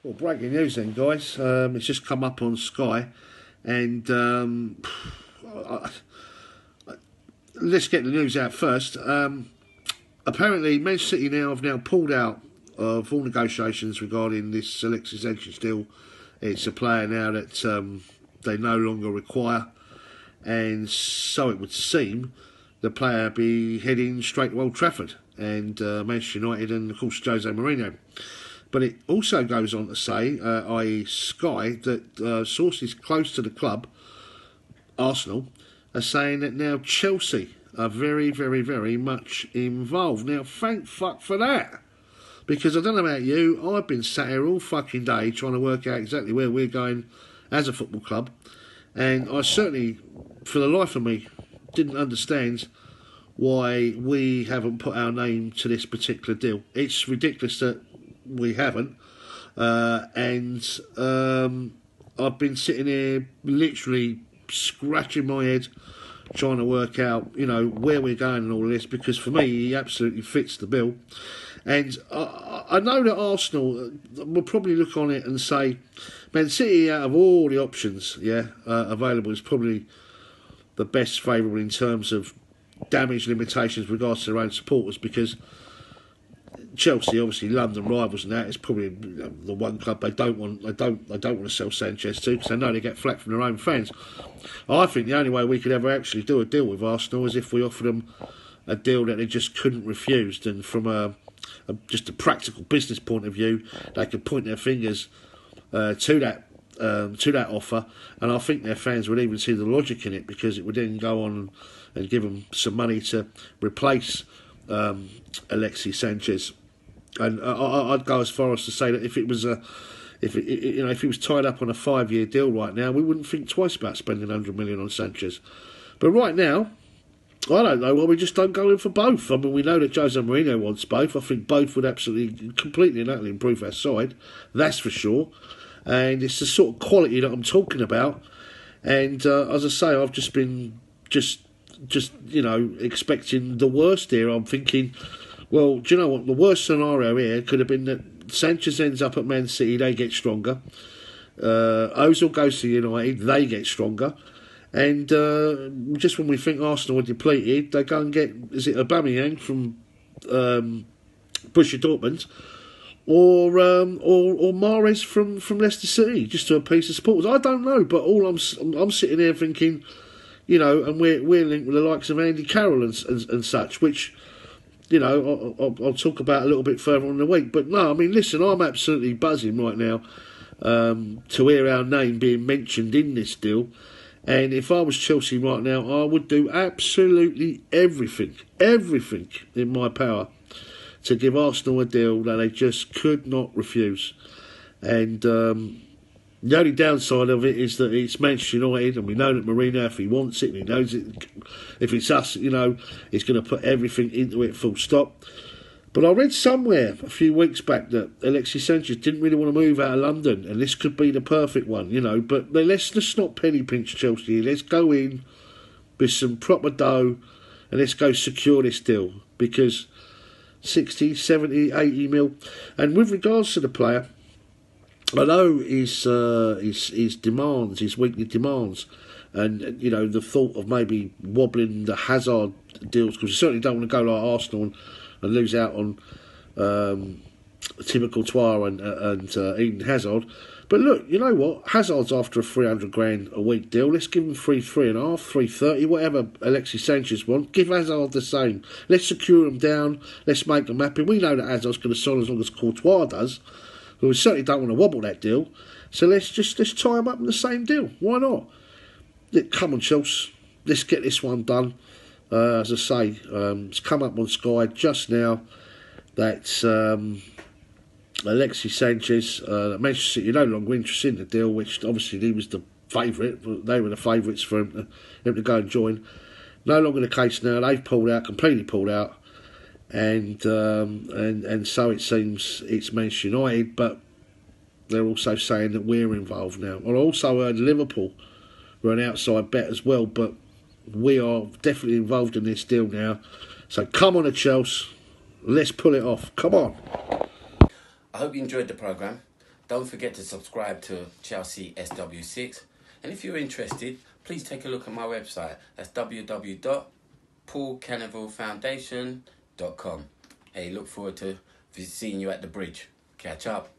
Well, breaking news then, guys. It's just come up on Sky, and let's get the news out first. Apparently, Manchester City have now pulled out of all negotiations regarding this Alexis Sanchez deal. It's a player now that they no longer require, and so it would seem the player be heading straight to Old Trafford and Manchester United and, of course, Jose Mourinho. But it also goes on to say, i.e. Sky, that sources close to the club, Arsenal, are saying that now Chelsea are very, very, very much involved. Now, thank fuck for that. Because I don't know about you, I've been sat here all fucking day trying to work out exactly where we're going as a football club. And I certainly, for the life of me, didn't understand why we haven't put our name to this particular deal. It's ridiculous that we haven't. And I've been sitting here literally scratching my head trying to work out, you know, where we're going and all this, because for me, he absolutely fits the bill. And I know that Arsenal will probably look on it and say, Man City, out of all the options, available, is probably the best favourable in terms of damage limitations with regards to their own supporters, because Chelsea, obviously London rivals, and that is probably the one club they don't want. They don't want to sell Sanchez to, because they know they get flack from their own fans. I think the only way we could ever actually do a deal with Arsenal is if we offered them a deal that they just couldn't refuse, and from just a practical business point of view, they could point their fingers to that offer, and I think their fans would even see the logic in it, because it would then go on and give them some money to replace Alexis Sanchez. And I'd go as far as to say that if it was if he was tied up on a 5-year deal right now, we wouldn't think twice about spending 100 million on Sanchez. But right now, I don't know why we just don't go in for both. I mean, we know that Jose Mourinho wants both. I think both would absolutely, completely and utterly improve our side. That's for sure. And it's the sort of quality that I'm talking about. And as I say, I've just been expecting the worst here. I'm thinking, well, do you know what? The worst scenario here could have been that Sanchez ends up at Man City, they get stronger. Ozil goes to United, they get stronger. And just when we think Arsenal are depleted, they go and get, is it Aubameyang from Borussia Dortmund, or Mahrez from Leicester City, just to appease the supporters. I don't know, but all I'm sitting there thinking, you know, and we're linked with the likes of Andy Carroll and such, which, you know, I'll talk about a little bit further on in the week. But no, I mean, listen, I'm absolutely buzzing right now to hear our name being mentioned in this deal. And if I was Chelsea right now, I would do absolutely everything in my power to give Arsenal a deal that they just could not refuse. And the only downside of it is that it's Manchester United, and we know that Mourinho, if he wants it, and he knows it, if it's us, you know, he's going to put everything into it, full stop. But I read somewhere a few weeks back that Alexis Sanchez didn't really want to move out of London, and this could be the perfect one, you know. But let's not penny pinch Chelsea. Let's go in with some proper dough, and let's go secure this deal, because 60, 70, 80 mil. And with regards to the player, I know his demands, his weekly demands, and, you know, the thought of maybe wobbling the Hazard deals, because you certainly don't want to go like Arsenal and lose out on Thibaut Courtois and Eden Hazard. But look, you know what? Hazard's after a 300 grand a week deal. Let's give him 3.5, 330, whatever Alexis Sanchez wants. Give Hazard the same. Let's secure him down. Let's make them happy. We know that Hazard's going to sign as long as Courtois does. But we certainly don't want to wobble that deal. So let's tie him up in the same deal. Why not? Come on, Chelsea. Let's get this one done. As I say, it's come up on Sky just now that Alexis Sanchez, Manchester City, no longer interested in the deal, which obviously he was the favourite. They were the favourites for him to go and join. No longer the case now. They've pulled out, completely pulled out, and so it seems it's Manchester United, but they're also saying that we're involved now. I also heard Liverpool were an outside bet as well, but we are definitely involved in this deal now. So come on to Chelsea. Let's pull it off. Come on. I hope you enjoyed the programme. Don't forget to subscribe to Chelsea SW6. And if you're interested, please take a look at my website. That's www.paulcanavillefoundation.com. Hey, look forward to seeing you at the bridge. Catch up.